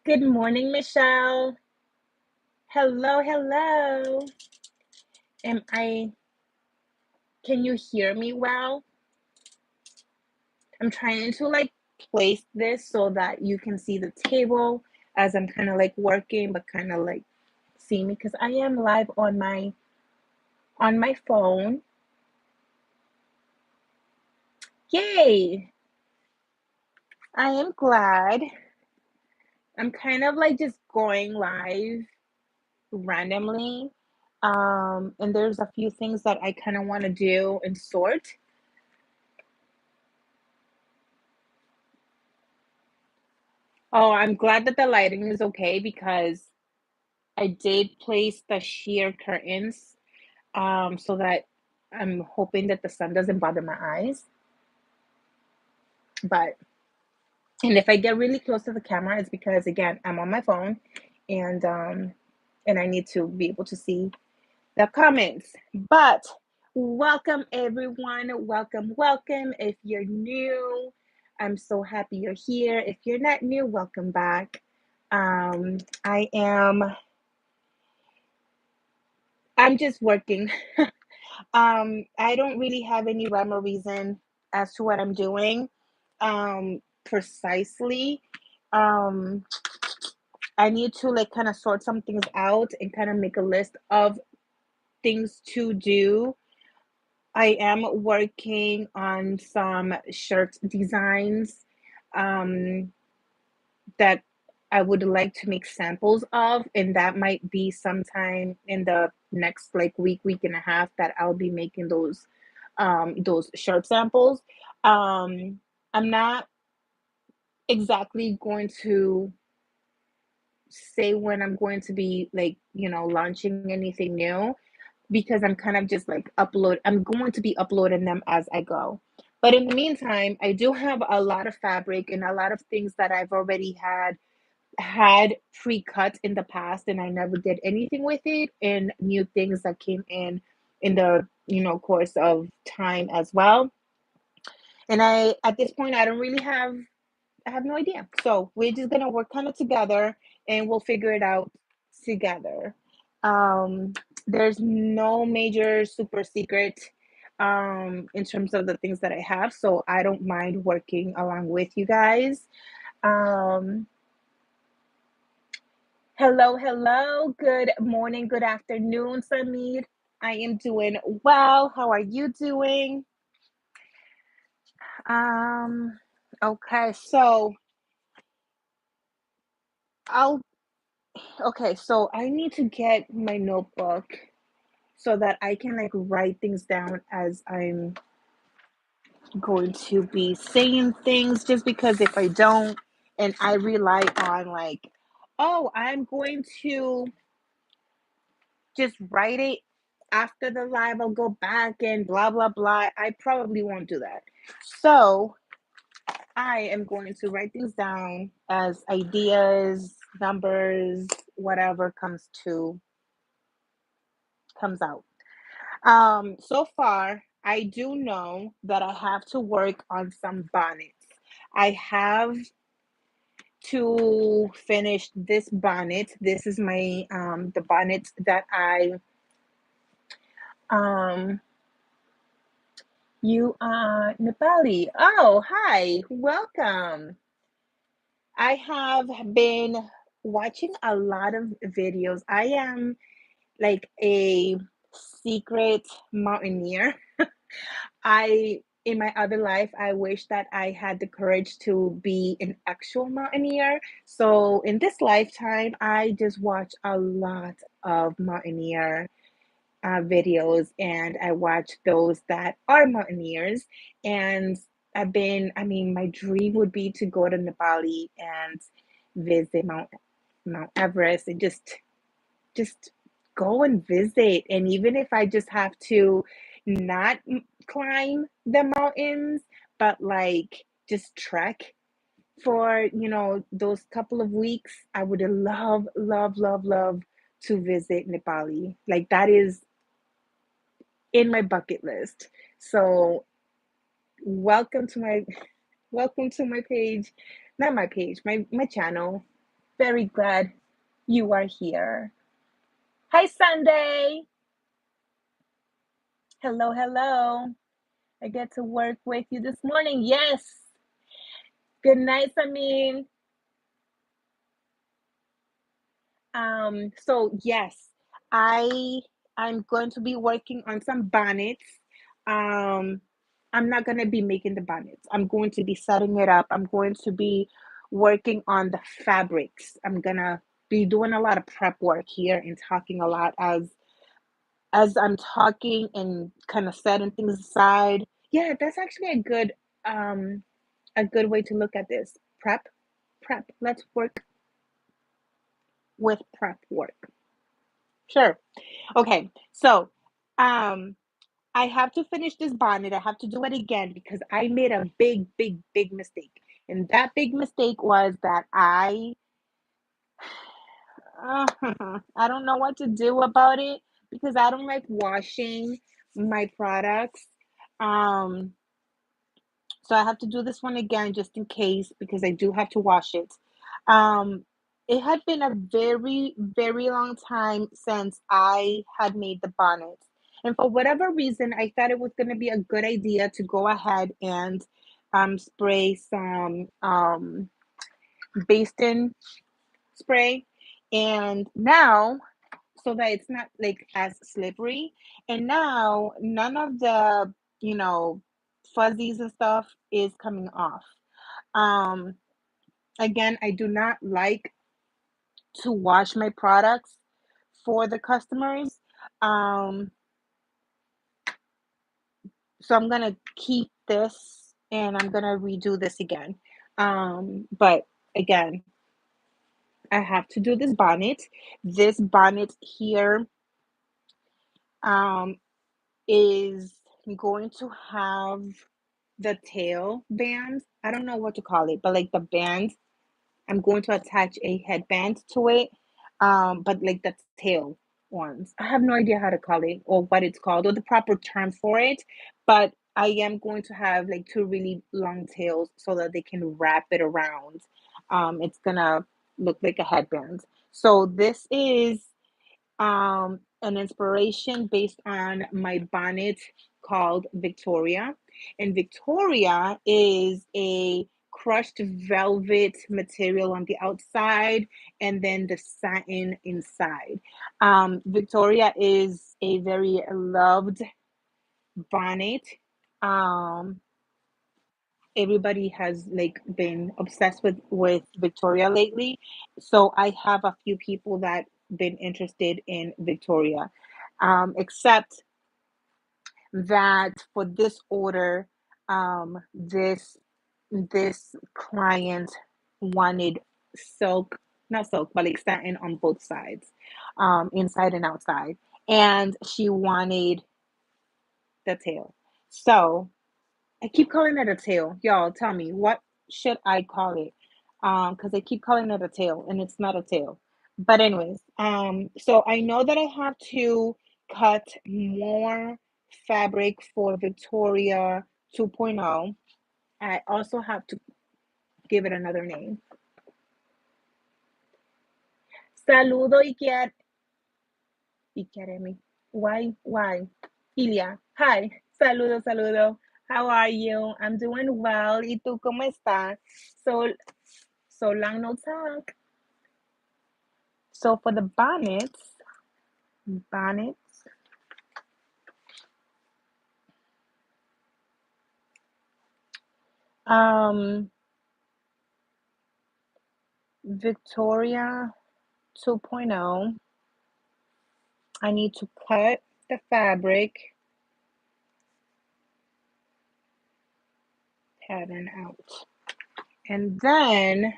Good morning, Michelle. Hello, hello. Am I, can you hear me well? I'm trying to place this so that you can see the table as I'm kind of working, but kind of see me because I am live on my phone. Yay! I am glad. I'm kind of just going live randomly. And there's a few things that I kind of want to do and sort. Oh, I'm glad that the lighting is okay because I did place the sheer curtains so that I'm hoping that the sun doesn't bother my eyes. But and if I get really close to the camera, it's because again I'm on my phone and and I need to be able to see the comments. But welcome everyone, welcome, welcome. If you're new, I'm so happy you're here. If you're not new, welcome back. I am I'm just working. I don't really have any rhyme or reason as to what I'm doing precisely. Um, I need to kind of sort some things out and kind of make a list of things to do. I am working on some shirt designs um, that I would like to make samples of, and that might be sometime in the next week and a half that I'll be making those shirt samples. I'm not exactly going to say when I'm going to be launching anything new because I'm kind of just I'm going to be uploading them as I go. But in the meantime, I do have a lot of fabric and a lot of things that I've already had pre-cut in the past and I never did anything with it, and new things that came in the course of time as well. And I at this point I have no idea. So we're just gonna work kind of together and we'll figure it out together. Um, there's no major super secret in terms of the things that I have, so I don't mind working along with you guys. Um, Hello, hello. Good morning, good afternoon, Samir. I am doing well. How are you doing? Um, okay, so I'll so I need to get my notebook so that I can write things down as I'm going to be saying things, just because if I don't and I rely on oh, I'm going to just write it after the live, I'll go back and blah blah blah. I probably won't do that. So I am going to write things down as ideas, numbers, whatever comes out. So far, I do know that I have to work on some bonnets. I have to finish this bonnet. This is my the bonnet that I um you are Nepali. Oh, hi. Welcome. I have been watching a lot of videos. I am like a secret mountaineer. I in my other life, I wish that I had the courage to be an actual mountaineer. So in this lifetime, I just watch a lot of mountaineer videos, and I watch those that are mountaineers. And I mean, my dream would be to go to Nepali and visit Mount Everest and just go and visit. And even if I just have to not climb the mountains, but just trek for, those couple of weeks, I would love, love, love, love to visit Nepali. Like that is in my bucket list. So welcome to my welcome to my page, not my page, my channel. Very glad you are here. Hi, Sunday. Hello, hello. I get to work with you this morning. Yes. Good night, Samin. So yes, I I'm going to be working on some bonnets. Um, I'm not gonna be making the bonnets. I'm going to be setting it up. I'm going to be working on the fabrics. I'm gonna be doing a lot of prep work here and talking a lot as I'm talking and kind of setting things aside. Yeah, that's actually a good way to look at this. Prep. Let's work with prep work. Sure. Okay. So, um, I have to finish this bonnet. I have to do it again because I made a big mistake. And that big mistake was that I don't know what to do about it because I don't like washing my products. Um, so I have to do this one again just in case because I do have to wash it. Um, it had been a very long time since I had made the bonnet. And for whatever reason, I thought it was going to be a good idea to go ahead and spray some basting spray. And now, so that it's not like as slippery. And now none of the, you know, fuzzies and stuff is coming off. Um, Again, I do not like to wash my products for the customers. Um, so I'm gonna keep this and I'm gonna redo this again. But again, I have to do this bonnet. This bonnet here um, is going to have the tail band. I don't know what to call it, but like the band, I'm going to attach a headband to it. But like the tail ones. I have no idea how to call it or what it's called or the proper term for it. But I am going to have like two really long tails so that they can wrap it around. It's gonna look like a headband. So this is an inspiration based on my bonnet called Victoria. And Victoria is a crushed velvet material on the outside and then the satin inside. Victoria is a very loved bonnet. Um, Everybody has like been obsessed with Victoria lately. So I have a few people that been interested in Victoria. Except that for this order, this client wanted silk, not silk, but like satin on both sides, inside and outside, and she wanted the tail. So I keep calling it a tail. Y'all tell me what should I call it? Because I keep calling it a tail and it's not a tail. But anyways, so I know that I have to cut more fabric for Victoria 2.0. I also have to give it another name. Saludo Ikiaremi. Why? Ilia. Hi. Saludo. How are you? I'm doing well. ¿Y tú cómo estás? So So long no talk. So for the bonnets, um, Victoria 2.0, I need to cut the fabric pattern out. And then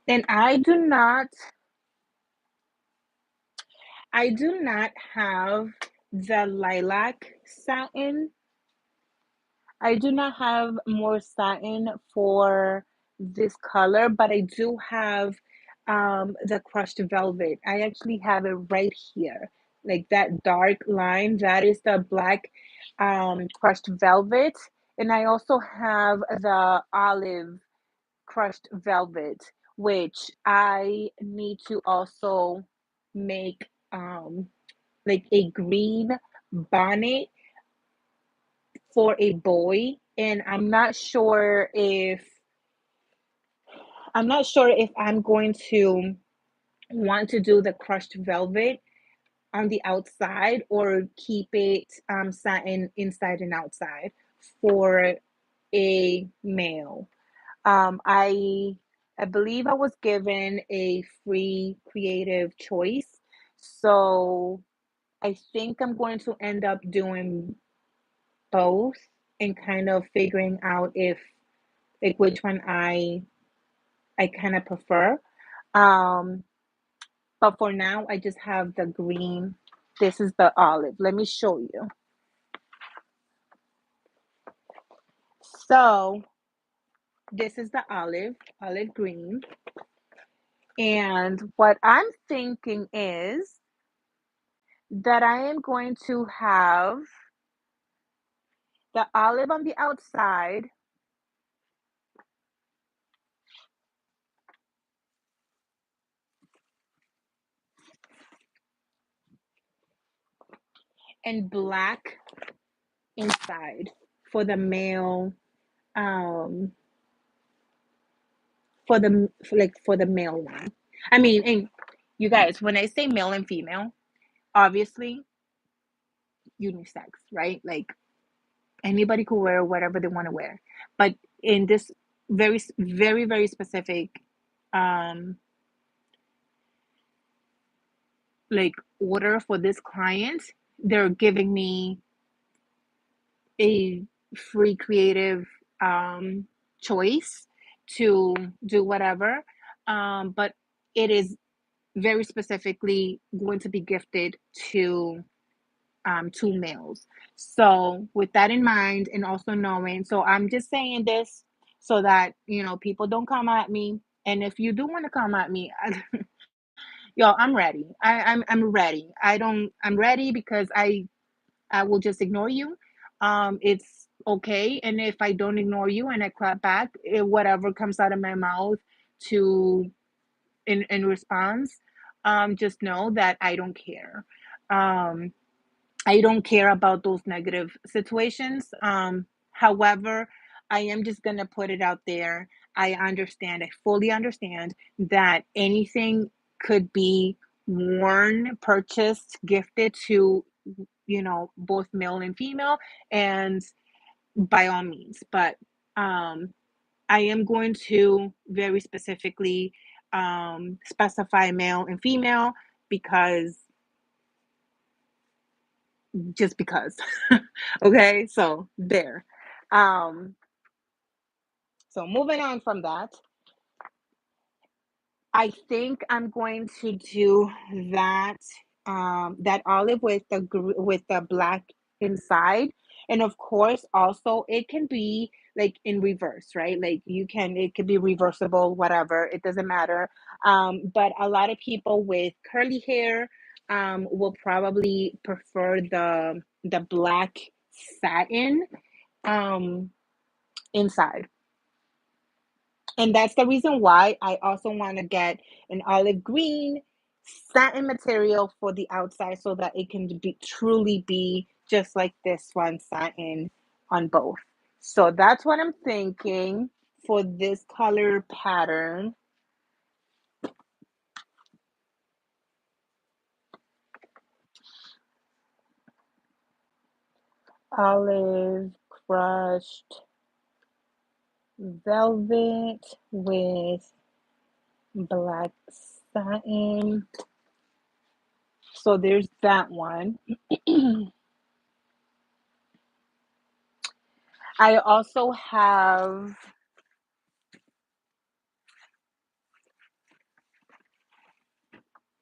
I do not have the lilac satin. I do not have more satin for this color, but I do have the crushed velvet. I actually have it right here. Like that dark line, that is the black crushed velvet. And I also have the olive crushed velvet, which I need to also make like a green bonnet for a boy. And I'm not sure if I'm going to want to do the crushed velvet on the outside or keep it satin inside and outside for a male. I believe I was given a free creative choice, so I think I'm going to end up doing both and kind of figuring out if like which one I kind of prefer. Um, but for now, I just have the green. This is the olive. Let me show you. So this is the olive green. And what I'm thinking is that I am going to have the olive on the outside and black inside for the male, um, for the male one. I mean, and you guys, when I say male and female, obviously unisex, right? Like anybody could wear whatever they want to wear. But in this very specific um like order for this client, they're giving me a free creative um choice to do whatever. But it is very specifically going to be gifted to two males. So with that in mind, and also knowing, so I'm just saying this so that people don't come at me. And if you do want to come at me, yo, I'm ready. I'm ready. I'm ready because I will just ignore you. It's okay. And if I don't ignore you and I clap back, whatever comes out of my mouth to in response, just know that I don't care. Um, I don't care about those negative situations. However, I am just going to put it out there. I fully understand that anything could be worn, purchased, gifted to, both male and female, and by all means. But um, I am going to very specifically specify male and female because just because. Okay, so there. Um, so moving on from that, I think I'm going to do that that olive with with the black inside. And of course, also it can be like in reverse, right? Like it could be reversible, whatever, it doesn't matter. But a lot of people with curly hair will probably prefer the black satin um inside. And that's the reason why I also want to get an olive green satin material for the outside so that it can be truly be just like this one, satin on both. So that's what I'm thinking for this color pattern. Olive crushed velvet with black satin. So there's that one. I also have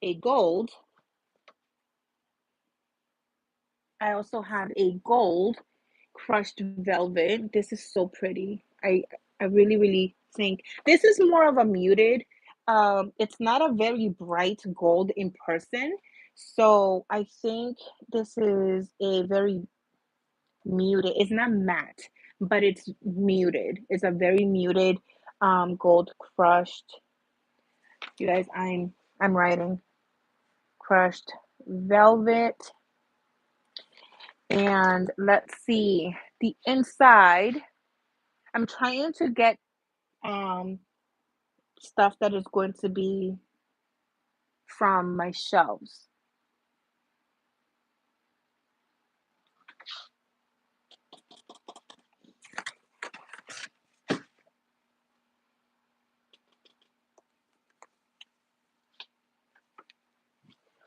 a gold. I also have a gold crushed velvet. This is so pretty. I really think this is more of a muted. It's not a very bright gold in person. So I think this is a very muted. It's not matte, but it's muted. It's a very muted gold crushed. You guys, I'm writing crushed velvet. And let's see the inside. I'm trying to get um stuff that is going to be from my shelves.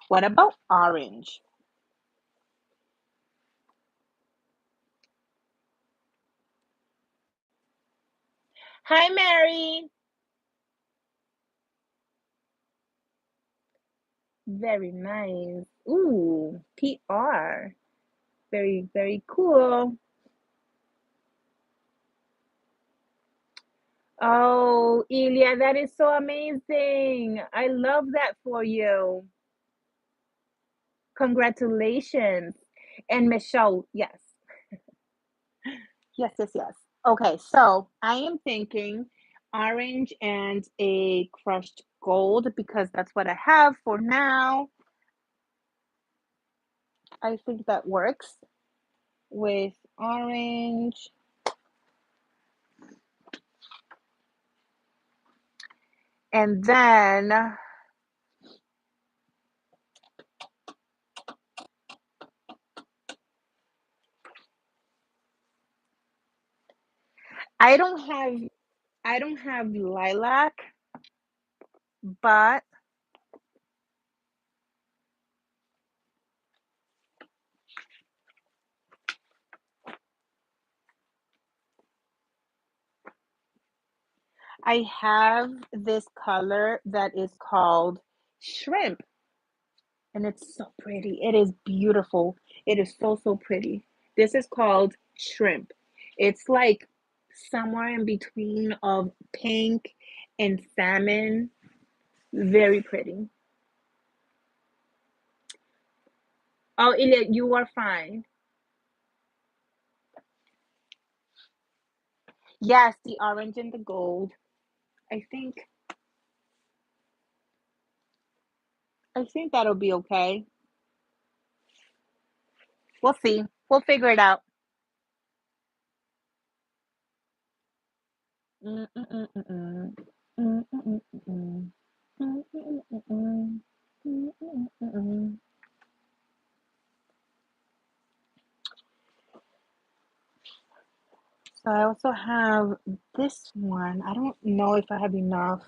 What about orange? Hi, Mary. Very nice. Ooh, PR. Very, very cool. Oh, Ilya, that is so amazing. I love that for you. Congratulations. And Michelle, yes. Yes, yes, yes. Okay, so I am thinking orange and a crushed gold because that's what I have for now. I think that works with orange. And then I don't have I don't have lilac, but I have this color that is called shrimp, and it's so pretty. It is beautiful. It is so, so pretty. This is called shrimp. It's like somewhere in between of pink and salmon. Very pretty. Oh, Ilya, you are fine. Yes, the orange and the gold. I think I think that'll be okay. We'll see. We'll figure it out. Mm, mm, mm, mm, mm. Mm, mm, mm, mm, mm. Mm, mm, mm, mm. Mm, mm, mm, mm. So I also have this one. I don't know if I have enough.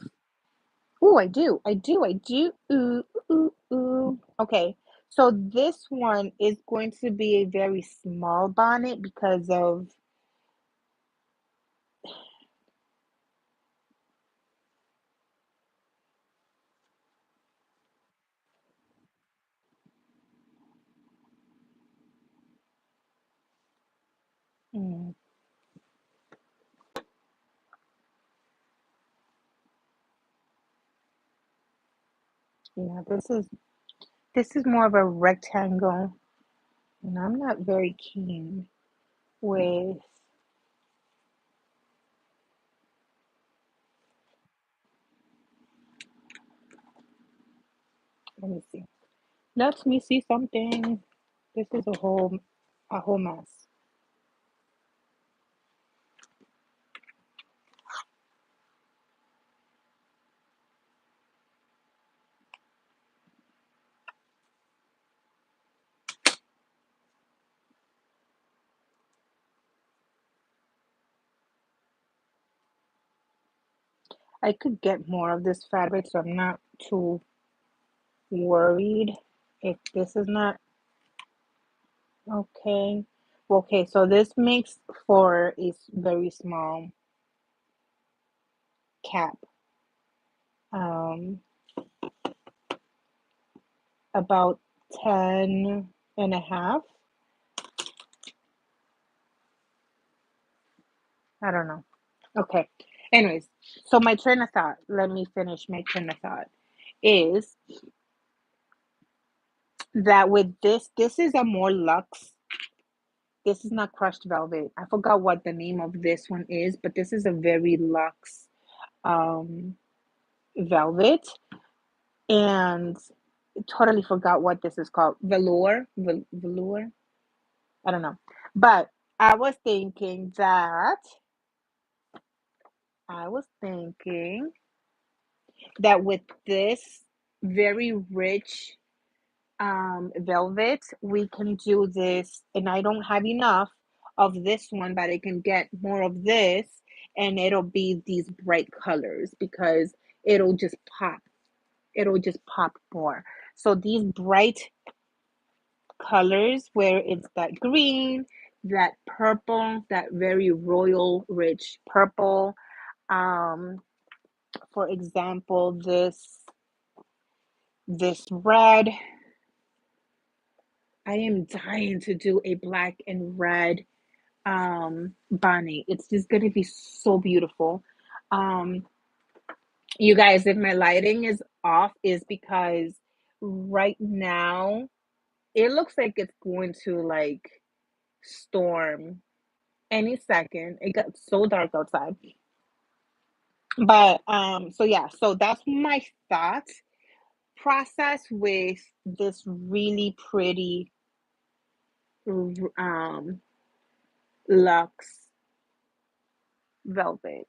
Oh, I do. I do. I do. Ooh, ooh, ooh. Okay. So this one is going to be a very small bonnet because of mm, yeah, this is more of a rectangle, and I'm not very keen with let me see. Let me see something. This is a whole mess. I could get more of this fabric, so I'm not too worried if this is not okay. Okay, so this makes for a very small cap. Um, about 10 and a half. I don't know. Okay. Anyways, so my train of thought, let me finish my train of thought, is that with this is a more luxe. This is not crushed velvet. I forgot what the name of this one is, but this is a very luxe um, velvet, and totally forgot what this is called. Velour. I don't know. But I was thinking that with this very rich velvet, we can do this, and I don't have enough of this one, but I can get more of this, and it'll be these bright colors because it'll just pop. It'll just pop more. So these bright colors where it's that green, that purple, that very royal rich purple. Um, for example, this red. I am dying to do a black and red bonnet. It's just gonna be so beautiful. Um, you guys, if my lighting is off, is because right now it looks like it's going to like storm any second. It got so dark outside. But so yeah, so that's my thought process with this really pretty um luxe velvet.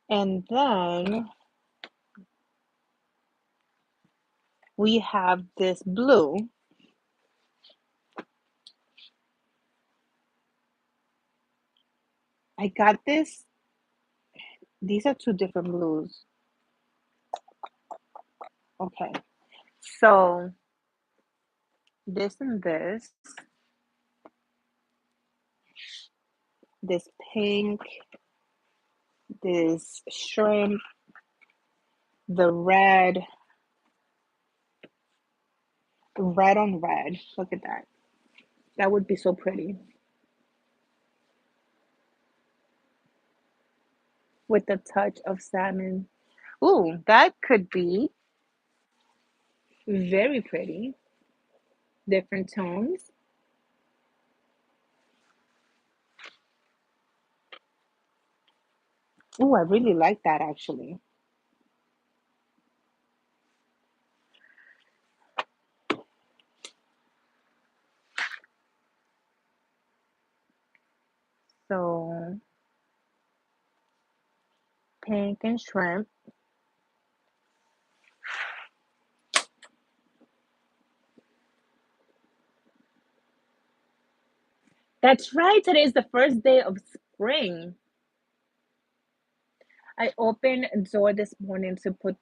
And then we have this blue. I got this. These are two different blues. Okay. So this and this pink, this shrimp, the red on red. Look at that. That would be so pretty with a touch of salmon. Ooh, that could be very pretty. Different tones. Ooh, I really like that actually. So pink and shrimp. That's right. Today is the first day of spring. I opened a door this morning to put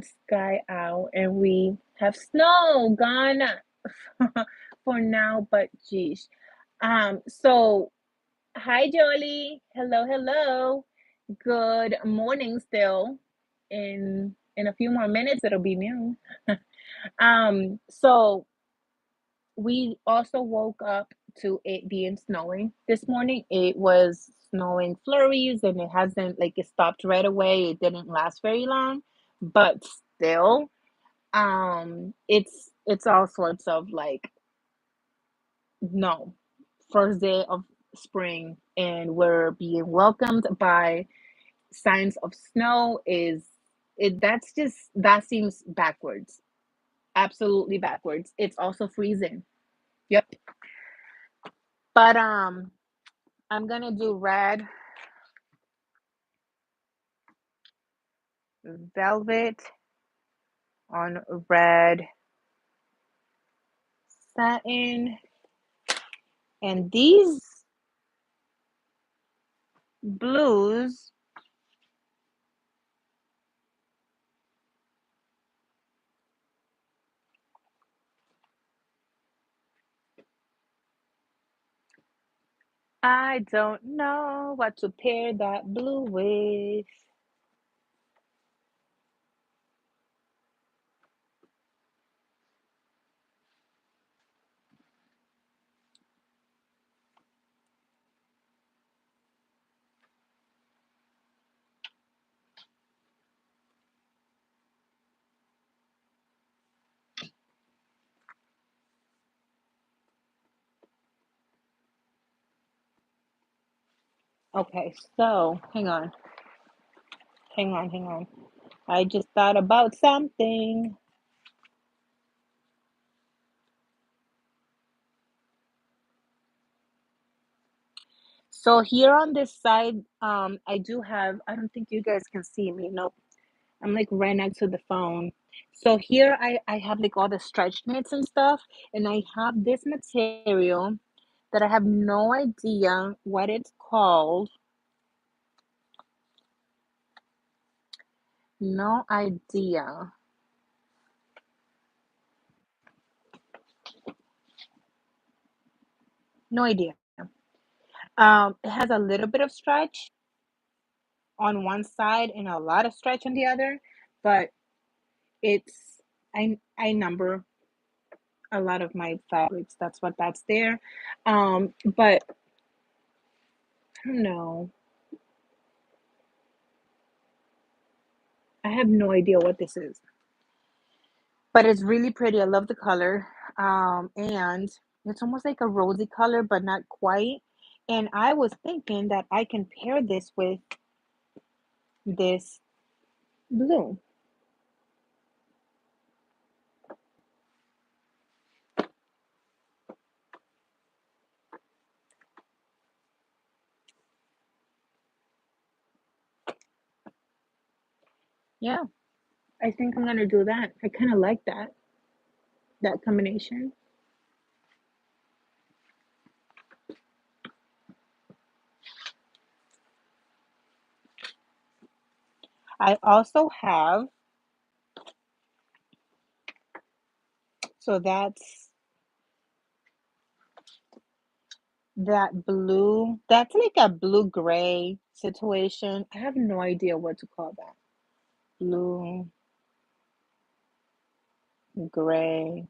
sky out, and we have snow gone for now, but geez. So hi Jolie. Hello, hello. Good morning still. In a few more minutes it'll be noon. So we also woke up to it being snowing this morning. It was snowing flurries, and it hasn't like it stopped right away. It didn't last very long, but still, it's all sorts of like no first day of spring, and we're being welcomed by signs of snow. Is it That's just that seems backwards, absolutely backwards. It's also freezing. Yep. But I'm gonna do red velvet on red satin, and these blues, I don't know what to pair that blue with. Okay, so hang on. I just thought about something. So here on this side, I do have, I don't think you guys can see me. Nope. I'm like right next to the phone. So here I have like all the stretch knits and stuff, and I have this material that I have no idea what it's called. No idea. No idea. It has a little bit of stretch on one side and a lot of stretch on the other, but it's I number a lot of my fabrics. That's what that's there. But I don't know. I have no idea what this is, but it's really pretty. I love the color. And it's almost like a rosy color, but not quite. And I was thinking that I can pair this with this blue. Yeah, I think I'm gonna do that. I kind of like that combination. I also have, so that's that blue. That's like a blue gray situation. I have no idea what to call that. Blue gray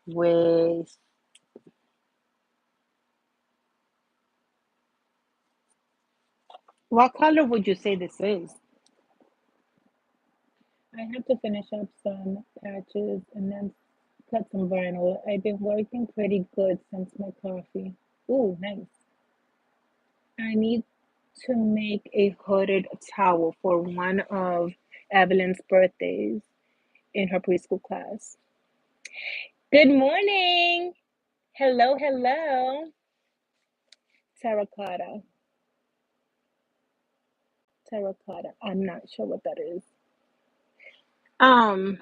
with, what color would you say this is? I have to finish up some patches and then cut some vinyl. I've been working pretty good since my coffee. Ooh, nice. I need to make a hooded towel for one of Evelyn's birthdays in her preschool class. Good morning. Hello, hello. Terracotta. Terracotta. I'm not sure what that is. Um,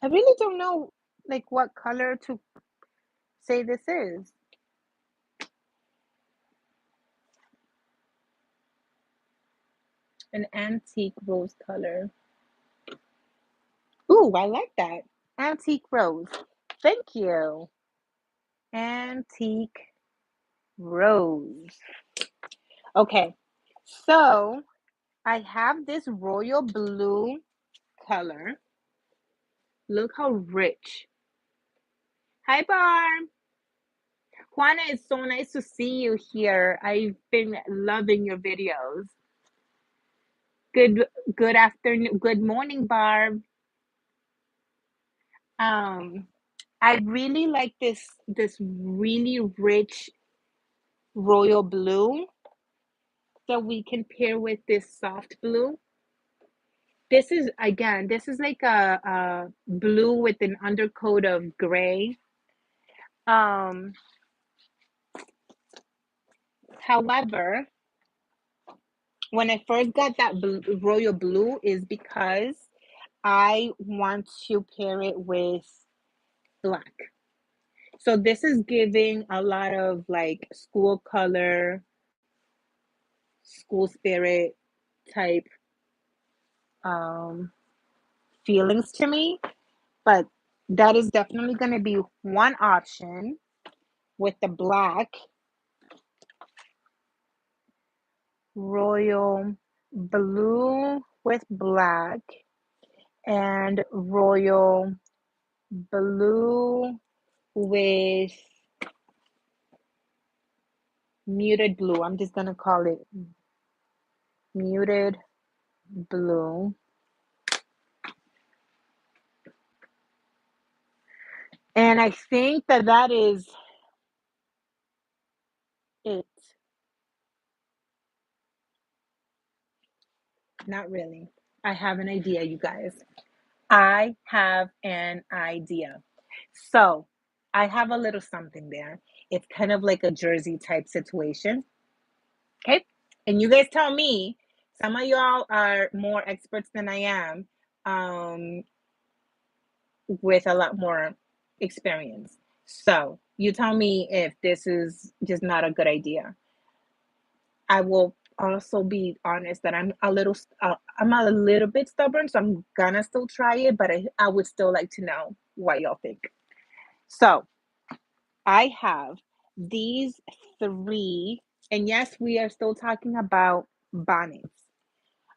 I really don't know like what color to say this is. An antique rose color. Ooh, I like that. Antique rose. Thank you. Antique rose. Okay, so I have this royal blue color. Look how rich. Hi, Barb. Juana, it's so nice to see you here. I've been loving your videos. Good good afternoon. Good morning, Barb. Um, I really like this really rich royal blue that we can pair with this soft blue. This is again, this is like a blue with an undercoat of gray. Um, However, when I first got that royal blue is because I want to pair it with black. So this is giving a lot of like school color, school spirit type um feelings to me, but that is definitely going to be one option with the black royal blue with black and royal blue with muted blue. I'm just gonna call it muted blue. And I think that that is it. Not really. I have an idea, you guys. I have an idea. So I have a little something there. It's kind of like a jersey type situation. Okay. And you guys tell me, some of y'all are more experts than I am, um, with a lot more experience. So you tell me if this is just not a good idea. I will also be honest that I'm a little bit stubborn, so I'm gonna still try it, but I would still like to know what y'all think. So I have these three, and yes, we are still talking about bonnets.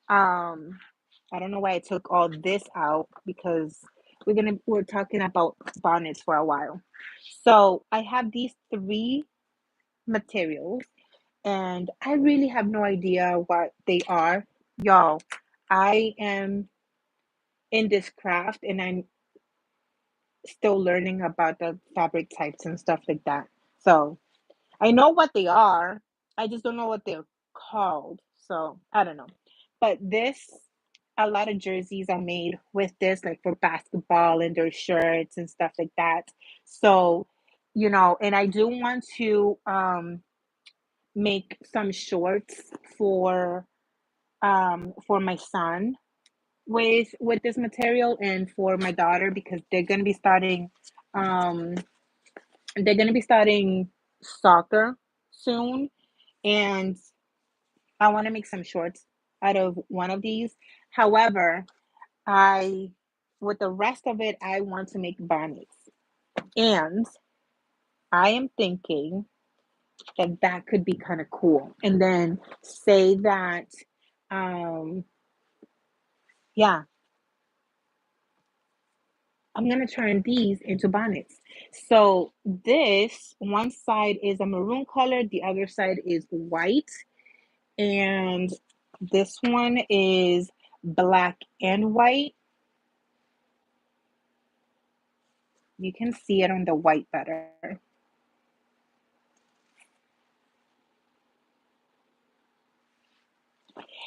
Um, I don't know why I took all this out because we're talking about bonnets for a while. So I have these three materials, and I really have no idea what they are. Y'all, I am in this craft and I'm still learning about the fabric types and stuff like that. So I know what they are. I just don't know what they're called. So I don't know. But a lot of jerseys are made with this, like for basketball and their shirts and stuff like that. So, and I do want to make some shorts for my son with this material, and for my daughter because um they're gonna be starting soccer soon, and I want to make some shorts out of one of these. However, I with the rest of it, I want to make bonnets, and I am thinking that that could be kind of cool. And then say that, um, yeah, I'm gonna turn these into bonnets. So this one side is a maroon color, the other side is white, and this one is black and white. You can see it on the white better.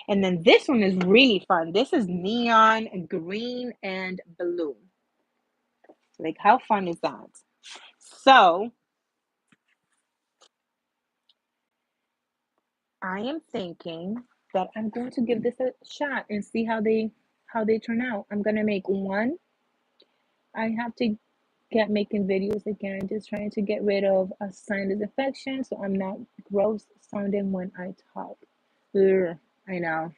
And then this one is really fun. This is neon green and blue. Like, how fun is that? So I am thinking that I'm going to give this a shot and see how they turn out. I'm gonna make one. I have to get making videos again, just trying to get rid of a sinus infection so I'm not gross sounding when I talk. Ugh, I know.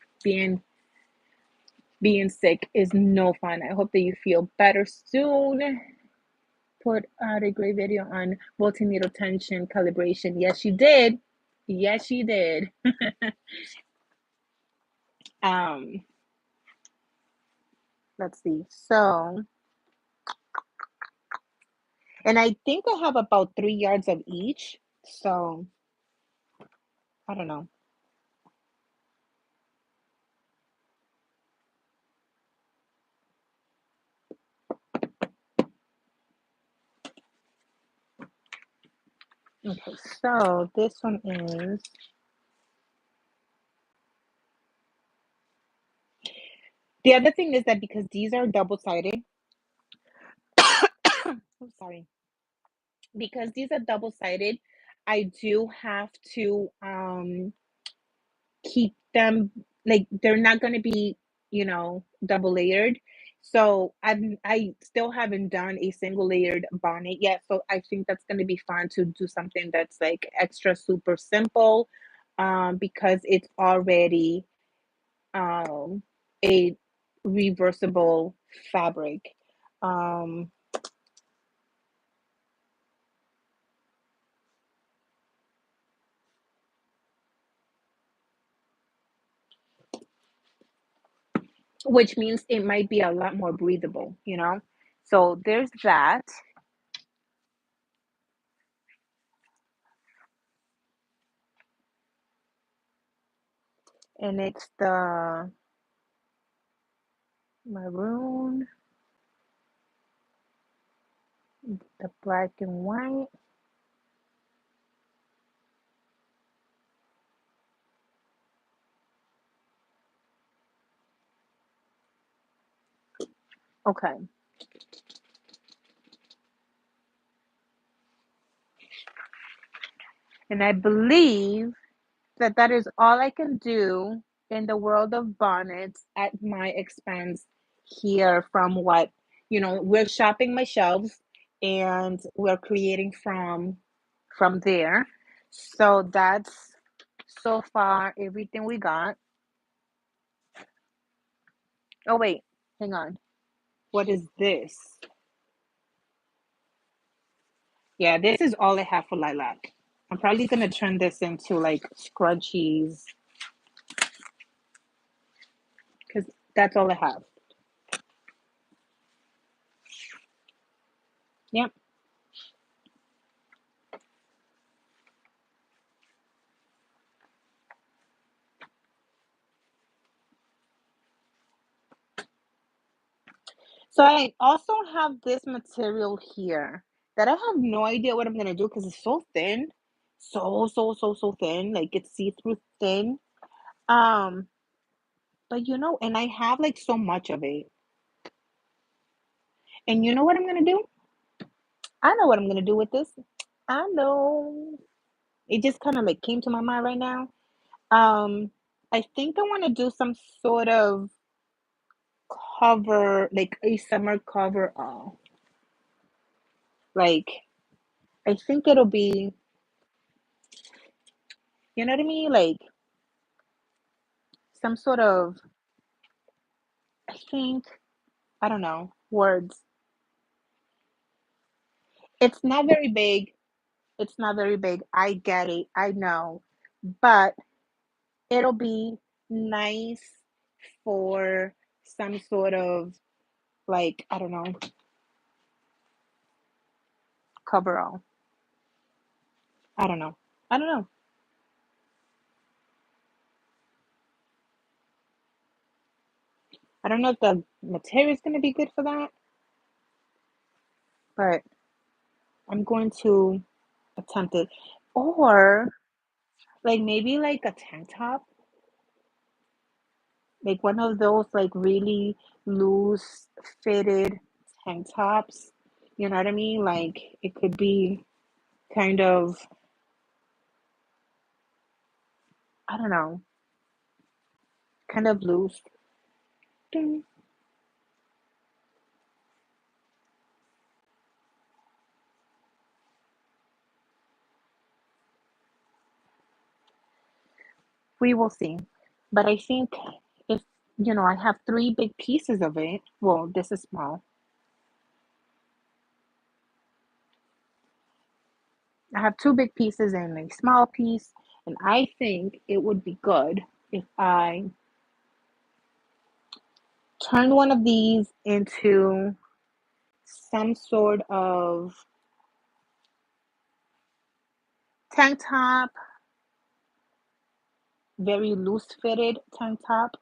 Being sick is no fun. I hope that you feel better soon. Put out a great video on multimeter tension calibration. Yes, you did. Yes, you did. um, let's see. So, and I think I have about 3 yards of each. So, I don't know. Okay, so this one is, the other thing is that because these are double-sided, I'm sorry, because these are double-sided, I do have to keep them, like, they're not going to be, double layered. So I still haven't done a single layered bonnet yet. So I think that's going to be fun to do something that's like extra super simple, because it's already a reversible fabric. Um, which means it might be a lot more breathable. So there's that. And it's the maroon the black and white. Okay. And I believe that that is all I can do in the world of bonnets at my expense here from what, we're shopping my shelves and we're creating from there. So that's so far everything we got. Oh wait, hang on. What is this? Yeah, this is all I have for lilac. I'm probably gonna turn this into like scrunchies because that's all I have. Yep. So I also have this material here that I have no idea what I'm gonna do because it's so thin. So thin. Like it's see-through thin. Um, but and I have like so much of it. And you know what I'm gonna do? I know what I'm gonna do with this. I know. It just kind of like came to my mind right now. Um, I think I want to do some sort of cover, like a summer cover all. Like I think it'll be, you know what I mean? Like some sort of, I think, I don't know, words. It's not very big. It's not very big. I get it. I know. But it'll be nice for some sort of like, I don't know, coverall. I don't know. I don't know. I don't know if the material is going to be good for that, but I'm going to attempt it. Or like maybe like a tank top, like one of those like really loose fitted tank tops. You know what I mean? Like it could be kind of, I don't know, kind of loose. Ding. We will see. But I think if, I have three big pieces of it, well, this is small. I have two big pieces and a small piece, and I think it would be good if I turned one of these into some sort of tank top, very loose fitted tank top,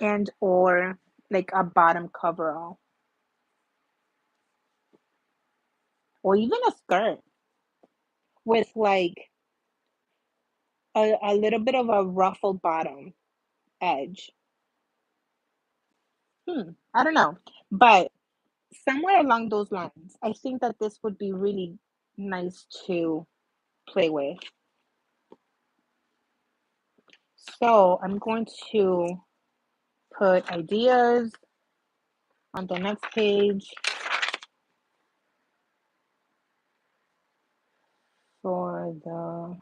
and or like a bottom coverall, or even a skirt with like a little bit of a ruffled bottom edge. I don't know, but somewhere along those lines, I think that this would be really nice to play with. So I'm going to put ideas on the next page for the,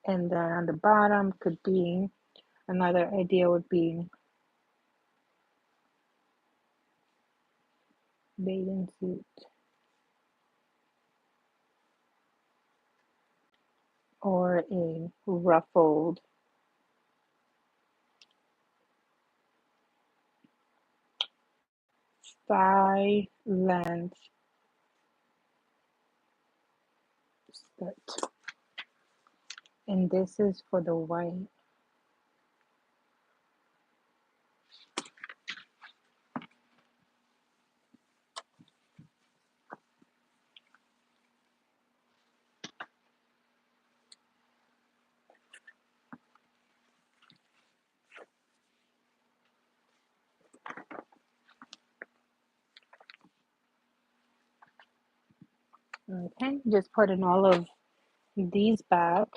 and then on the bottom could be, another idea would be bathing suit. or a ruffled thigh length skirt. And this is for the white. Okay, just putting all of these back.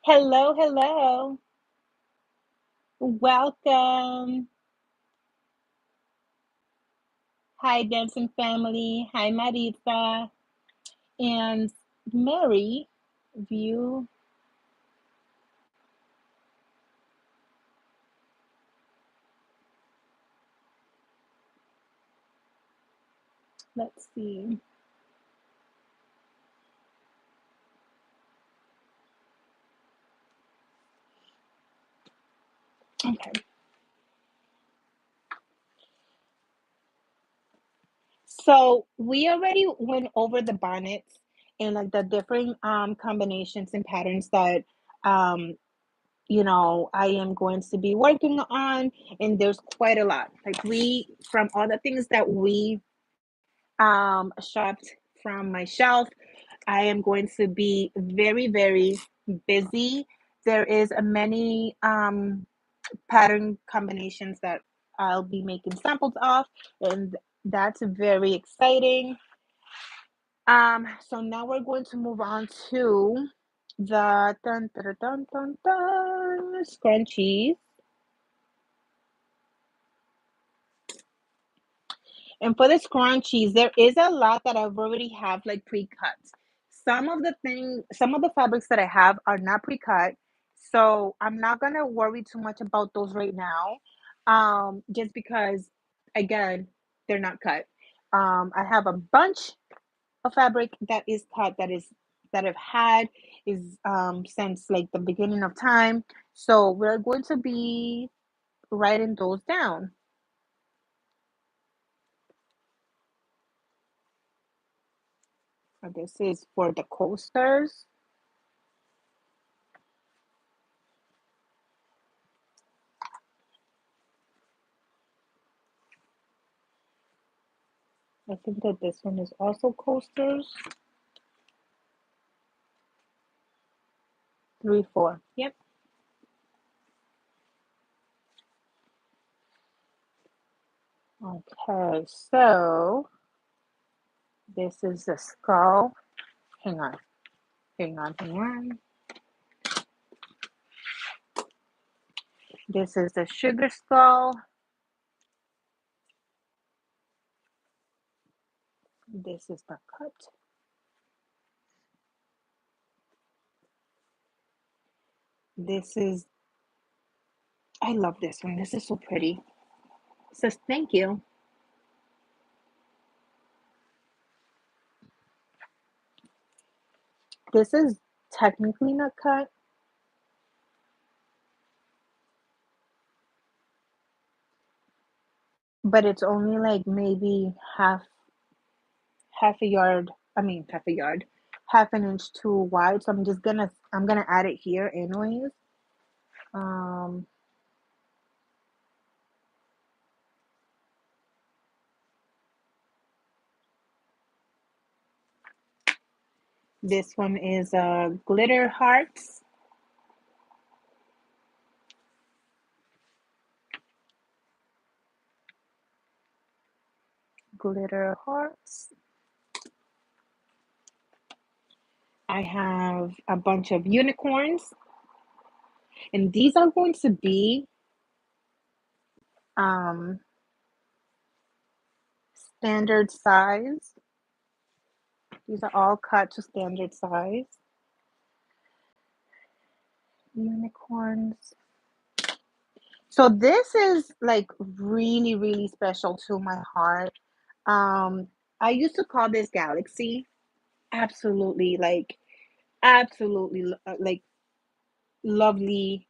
Hello, hello. Welcome. Hi, dancing family. Hi, Maritza. And Mary, view. Let's see. Okay. So we already went over the bonnets and like the different combinations and patterns that um I am going to be working on, and there's quite a lot. Like we from all the things that we shopped from my shelf, I am going to be very, very busy. There is a many pattern combinations that I'll be making samples of, and that's very exciting. So now we're going to move on to the scrunchies. And for the scrunchies, there is a lot that I've already have like pre-cut. Some of the fabrics that I have are not pre-cut, so I'm not gonna worry too much about those right now. Just because again, they're not cut. I have a bunch of fabric that is cut that I've had is since like the beginning of time. So we're going to be writing those down. This is for the coasters. I think that this one is also coasters. 3, 4. Yep. Okay, so this is the skull. Hang on, hang on, hang on. This is the sugar skull. This is the cut. This is, I love this one. This is so pretty. It says thank you. This is technically not cut. but it's only like maybe half a yard. I mean, half a yard, half an inch too wide. So I'm gonna add it here anyways. Um, this one is glitter hearts. Glitter hearts. I have a bunch of unicorns, and these are going to be um, standard size. These are all cut to standard size. Unicorns. So this is like really, really special to my heart. Um, I used to call this Galaxy. Absolutely, absolutely, like lovely.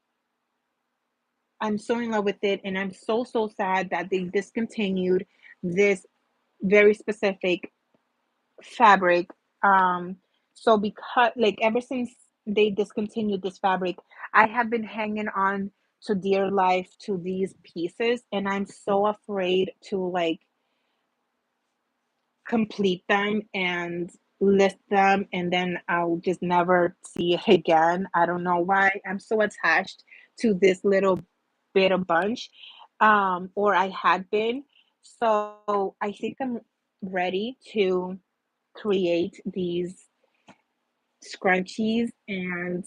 I'm so in love with it, and I'm so, so sad that they discontinued this very specific fabric. Um, so because like ever since they discontinued this fabric, I have been hanging on to dear life to these pieces, and I'm so afraid to like complete them and list them, and then I'll just never see it again. I don't know why I'm so attached to this little bit of bunch, or I had been. So I think I'm ready to create these scrunchies and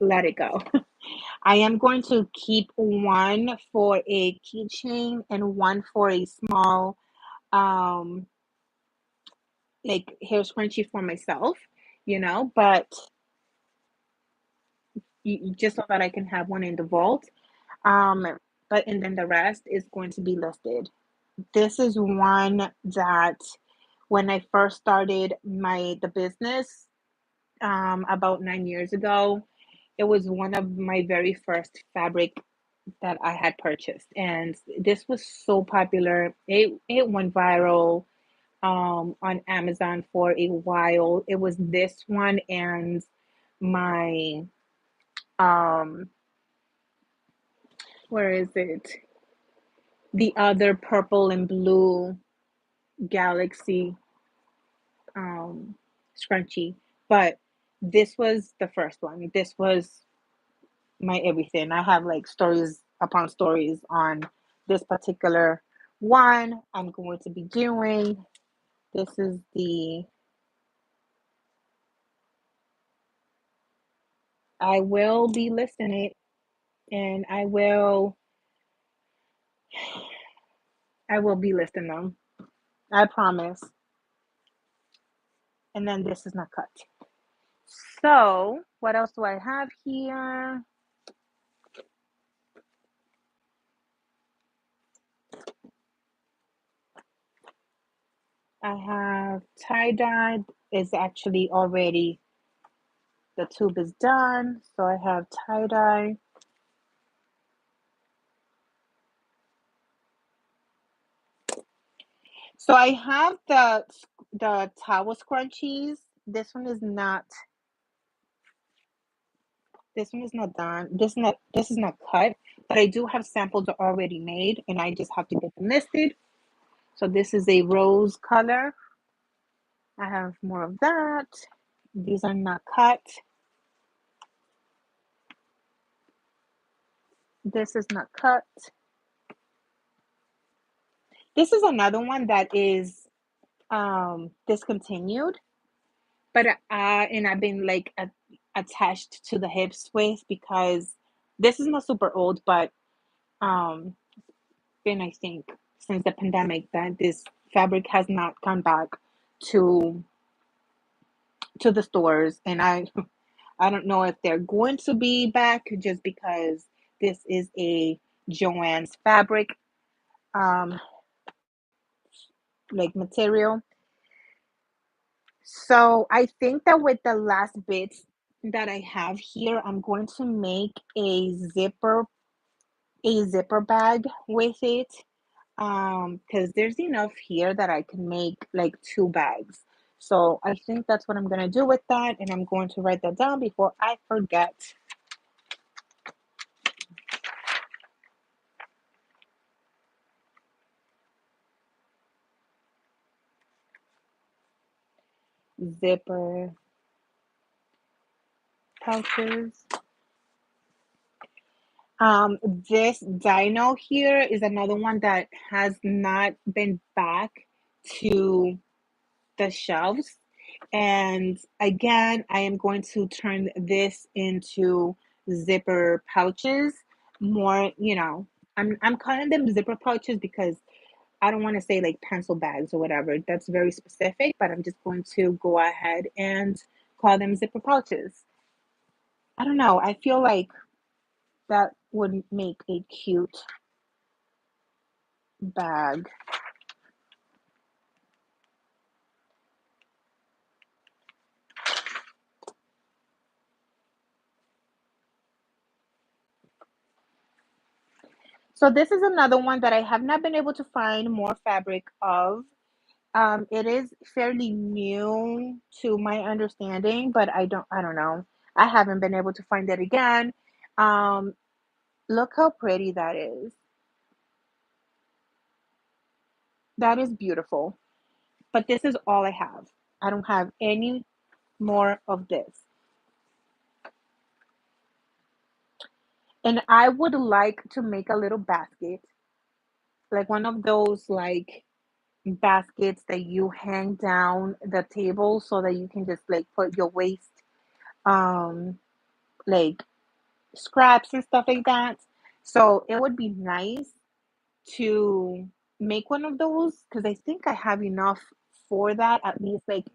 let it go. I am going to keep one for a keychain and one for a small um like hair scrunchie for myself, but just so that I can have one in the vault. Um, but and then the rest is going to be listed. This is one that when I first started the business about 9 years ago, it was one of my very first fabric that I had purchased, and this was so popular. It went viral on Amazon for a while. It was this one and my um where is it? The other purple and blue galaxy scrunchie. But this was the first one. This was my everything. I have like stories upon stories on this particular one I'm going to be doing. This is the I will be listing it, and I will be listing them. I promise. And then this is not cut. So, what else do I have here? I have tie-dye is actually already the tube is done. So I have tie-dye. So I have the towel scrunchies. This one is not done. This is not cut, but I do have samples already made and I just have to get them listed. So this is a rose color. I have more of that. These are not cut. This is not cut. This is another one that is discontinued, but and I've been like attached to the hips with because this is not super old, but um been I think since the pandemic that this fabric has not come back to the stores, and I don't know if they're going to be back just because this is a Joann's fabric um like material. So I think that with the last bits that I have here, I'm going to make a zipper bag with it. Because there's enough here that I can make like 2 bags. So I think that's what I'm gonna do with that, and I'm going to write that down before I forget. Zipper pouches. This dino here is another one that has not been back to the shelves. And again, I am going to turn this into zipper pouches. More, I'm calling them zipper pouches because I don't want to say like pencil bags or whatever. That's very specific, but I'm just going to go ahead and call them zipper pouches. I don't know. I feel like that would make a cute bag. So this is another one that I have not been able to find more fabric of. It is fairly new to my understanding, but I don't know. I haven't been able to find it again. Um, Look how pretty that is. That is beautiful. But this is all I have. I don't have any more of this. And I would like to make a little basket, like one of those like baskets that you hang down the table so that you can just like put your waste um like scraps and stuff like that. So it would be nice to make one of those because I think I have enough for that, at least like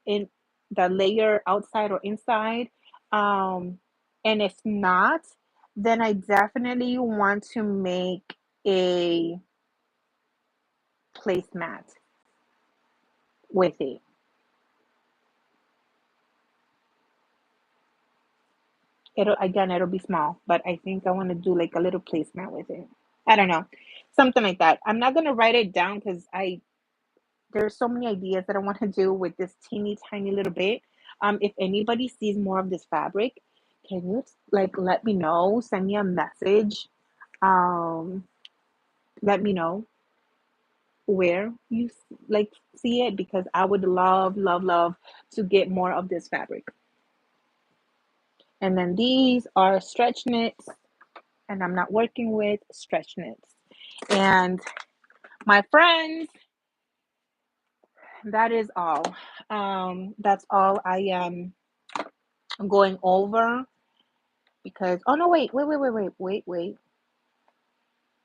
in the layer outside or inside. Um, and if not, then I definitely want to make a placemat with it. It'll be small, but I think I want to do like a little placemat with it. I don't know, something like that. I'm not gonna write it down because I there's so many ideas that I want to do with this teeny tiny little bit. If anybody sees more of this fabric, can you like let me know? Send me a message. Um, Let me know where you like see it because I would love, love, love to get more of this fabric. And then these are stretch knits, and I'm not working with stretch knits. And my friends, that is all. That's all I am going over because oh no, wait.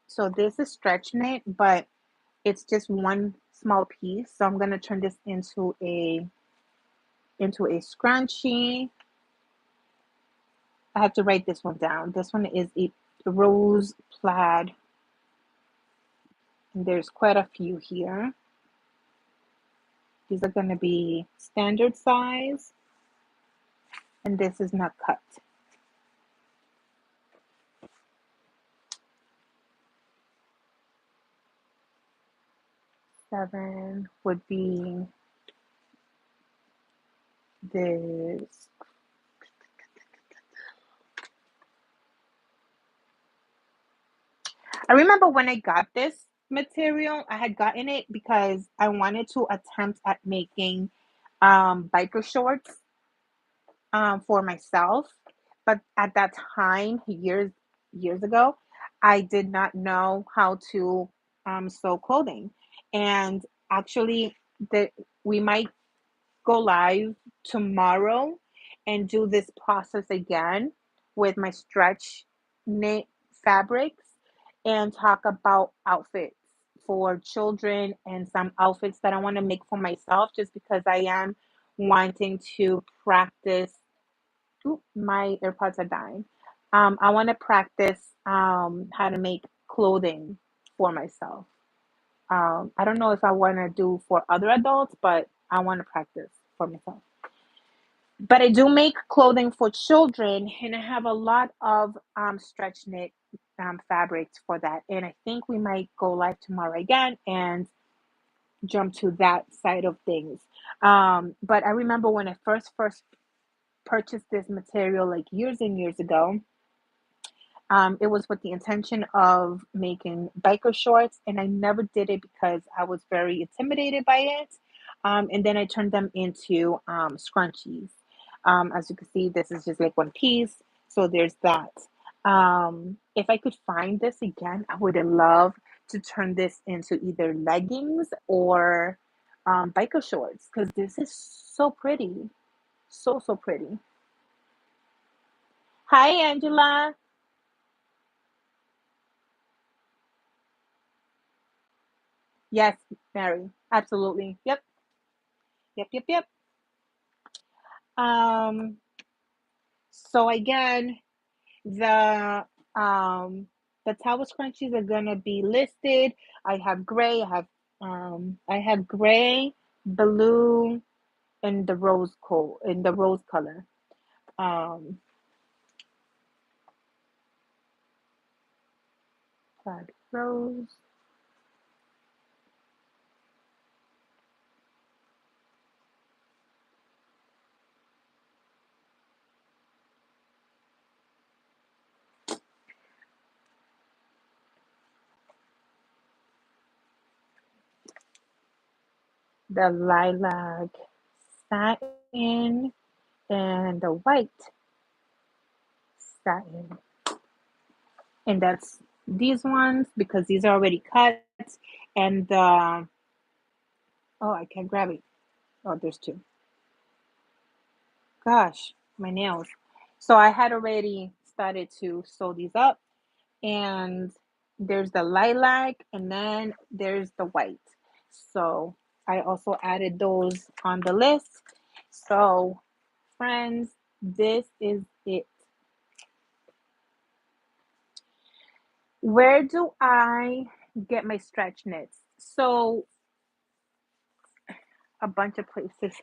So this is stretch knit, but it's just one small piece. So I'm gonna turn this into a scrunchie. I have to write this one down. This one is a rose plaid. And there's quite a few here. These are gonna be standard size, and this is not cut. 7 would be this. I remember when I got this material, I had gotten it because I wanted to attempt at making biker shorts for myself. But at that time, years ago, I did not know how to sew clothing. And actually, we might go live tomorrow and do this process again with my stretch knit fabrics and talk about outfits for children and some outfits that I want to make for myself just because I am wanting to practice. Ooh, my AirPods are dying. I want to practice how to make clothing for myself. I don't know if I want to do for other adults, but I want to practice for myself. But I do make clothing for children, and I have a lot of stretch knit fabrics for that. And I think we might go live tomorrow again and jump to that side of things. But I remember when I first purchased this material like years and years ago. It was with the intention of making biker shorts, and I never did it because I was very intimidated by it. And then I turned them into scrunchies. As you can see, this is just like one piece, so there's that. If I could find this again, I would love to turn this into either leggings or biker shorts because this is so pretty, so pretty. Hi, Angela. Yes, Mary. Absolutely. Yep. Yep. Um, so again, the um the towel scrunchies are gonna be listed. I have gray, I have gray, blue, and the rose color. Um rose, the lilac satin, and the white satin. And that's these ones because these are already cut. And the oh, I can't grab it. Oh, there's two. Gosh, my nails. So I had already started to sew these up, and there's the lilac, and then there's the white. So I also added those on the list. So, friends, this is it. Where do I get my stretch knits? So, a bunch of places.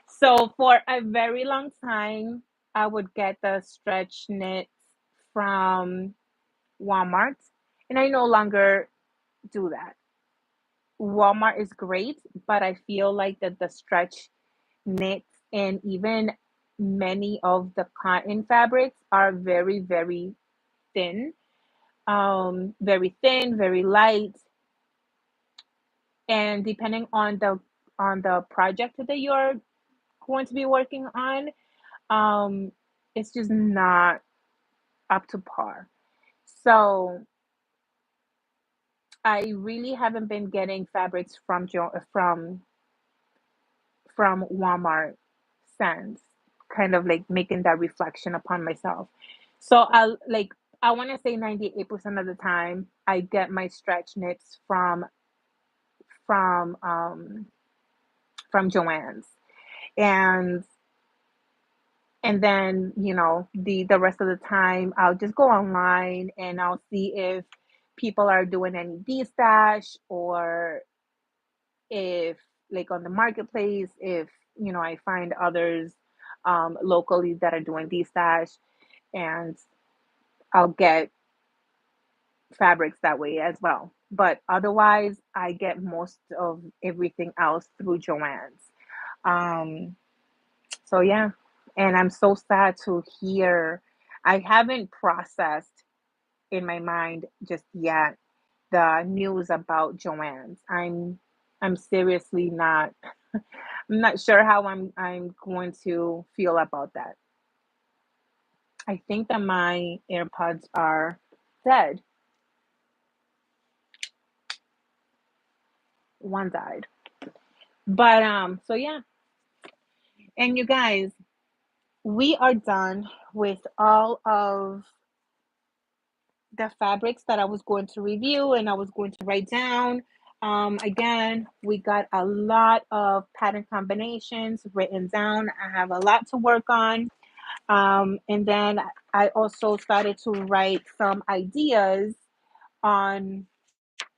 So, for a very long time, I would get the stretch knits from Walmart, and I no longer do that. Walmart is great, but I feel like that the stretch knits and even many of the cotton fabrics are very thin. Very thin, very light, and depending on the project that you're going to be working on, um, it's just not up to par. So I really haven't been getting fabrics from Walmart since, kind of like making that reflection upon myself. So I want to say 98% of the time I get my stretch knits from um from Joann's. And then, the rest of the time I'll just go online and I'll see if people are doing any D-stash, or if like on the marketplace, if I find others locally that are doing D-stash, and I'll get fabrics that way as well. But otherwise, I get most of everything else through Joann's. Um, so yeah, and I'm so sad to hear. I haven't processed in my mind just yet the news about Joann's. I'm seriously not. I'm not sure how I'm going to feel about that. I think that my AirPods are dead. One died. But so yeah. And you guys, we are done with all of the fabrics that I was going to review and I was going to write down. Again, we got a lot of pattern combinations written down. I have a lot to work on. And then I also started to write some ideas on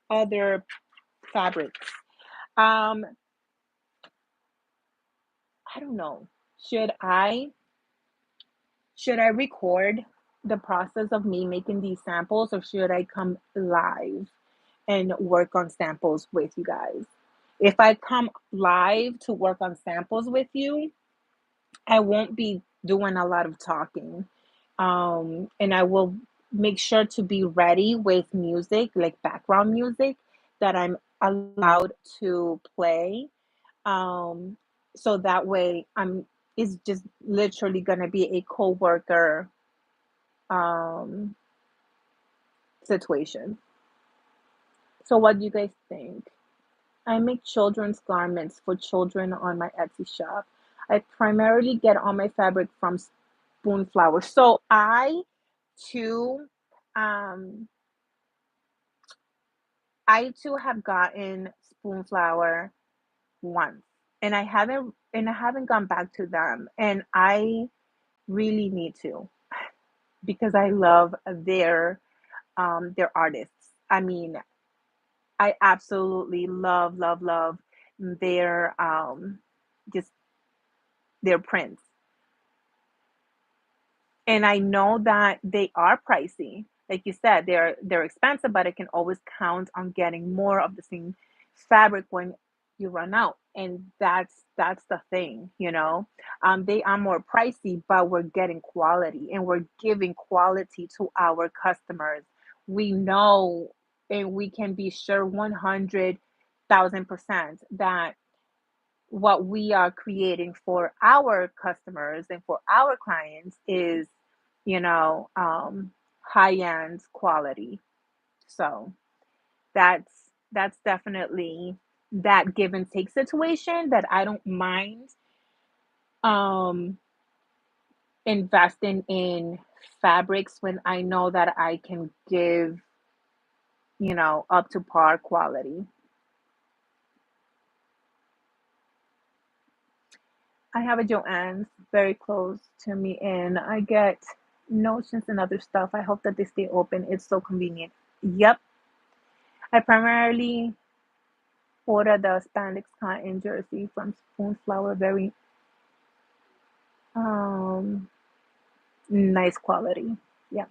other fabrics. Um, I don't know. Should I should I record? the process of me making these samples, or should I come live and work on samples with you guys? If I come live to work on samples with you, I won't be doing a lot of talking. And I will make sure to be ready with music, like background music, that I'm allowed to play. Um, so that way it's just literally gonna be a co-worker um situation. So what do you guys think? I make children's garments for children on my Etsy shop. I primarily get all my fabric from Spoonflower. So too, um, I too have gotten Spoonflower once, and I haven't gone back to them, and I really need to because I love their artists. I mean, I absolutely love their just their prints. And I know that they are pricey. Like you said, they're expensive, but I can always count on getting more of the same fabric when you run out. And that's the thing, you know. They are more pricey, but we're getting quality and we're giving quality to our customers. We know and we can be sure 100,000% that what we are creating for our customers and for our clients is, high end quality. So that's that's definitely that give and take situation that I don't mind um investing in fabrics when I know that I can give, up to par quality. I have a Joann's very close to me, and I get notions and other stuff. I hope that they stay open. It's so convenient. Yep. I primarily order the spandex cotton jersey from Spoonflower. Very um nice quality. Yeah.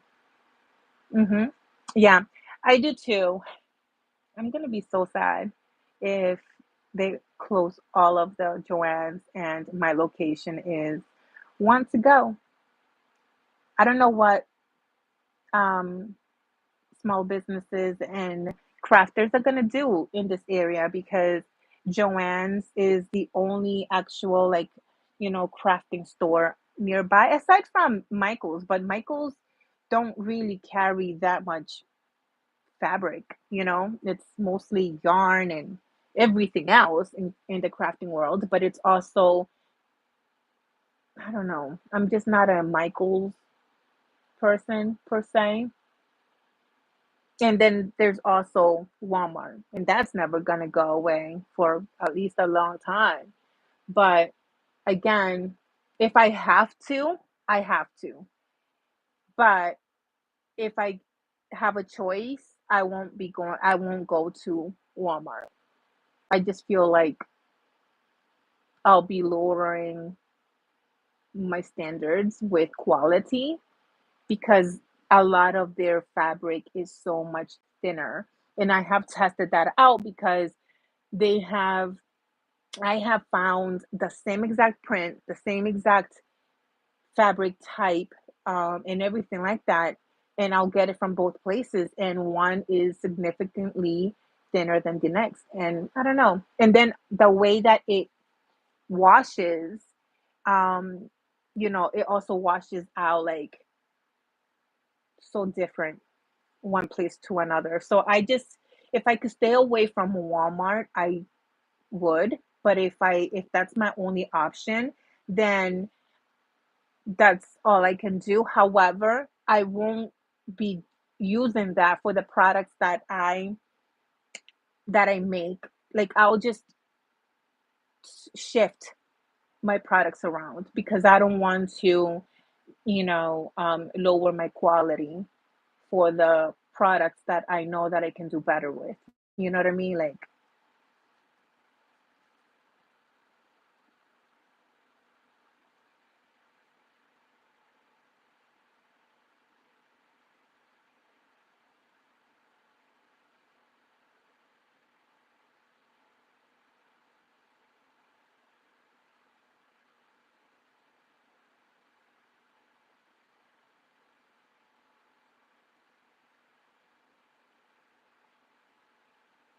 Mm-hmm. Yeah. I do too. I'm gonna be so sad if they close all of the Joann's and my location is one to go. I don't know what um small businesses and crafters are going to do in this area because Joann's is the only actual, like, crafting store nearby aside from Michael's, but Michael's don't really carry that much fabric, it's mostly yarn and everything else in the crafting world, but it's also, I don't know, I'm just not a Michael's person per se. And then there's also Walmart, and that's never going to go away for at least a long time. But again, if I have to, I have to. But if I have a choice, I won't go to Walmart. I just feel like I'll be lowering my standards with quality because a lot of their fabric is so much thinner. And I have tested that out because they have I have found the same exact print, the same exact fabric type, and everything like that, and I'll get it from both places, and one is significantly thinner than the next, and I don't know. And then the way that it washes, um, it also washes out like so different one place to another. So if I could stay away from Walmart, I would, but if that's my only option, then that's all I can do. However, I won't be using that for the products that I make. Like I'll just shift my products around because I don't want to, lower my quality for the products that I know that I can do better with. You know what I mean? Like,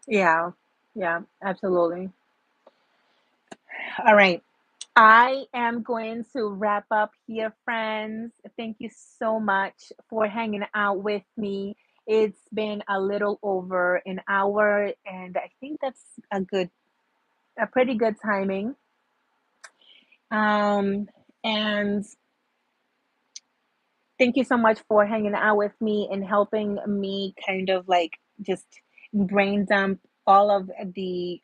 Yeah. Yeah, absolutely. All right. I am going to wrap up here, friends. Thank you so much for hanging out with me. It's been a little over an hour, and I think that's a pretty good timing. Um, and thank you so much for hanging out with me and helping me kind of like just brain dump all of the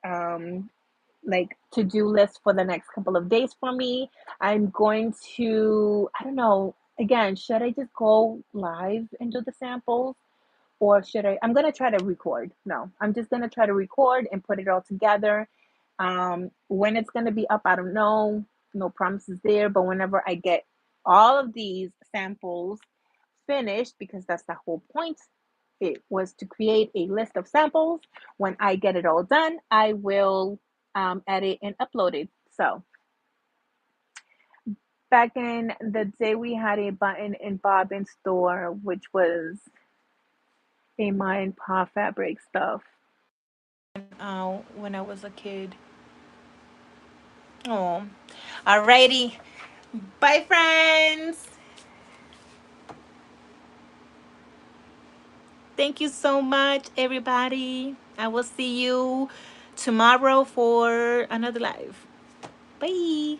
like to-do list for the next couple of days for me. I'm going to, I don't know, again, should I just go live and do the samples? Or should I'm gonna try to record. No, I'm just gonna try to record and put it all together. When it's gonna be up, I don't know. No promises there, but whenever I get all of these samples finished, because that's the whole point, it was to create a list of samples. When I get it all done, I will edit and upload it. So back in the day, we had a button and bobbin store, which was a mind paw fabric stuff. When I was a kid. Oh, alrighty. Bye, friends. Thank you so much, everybody. I will see you tomorrow for another live. Bye.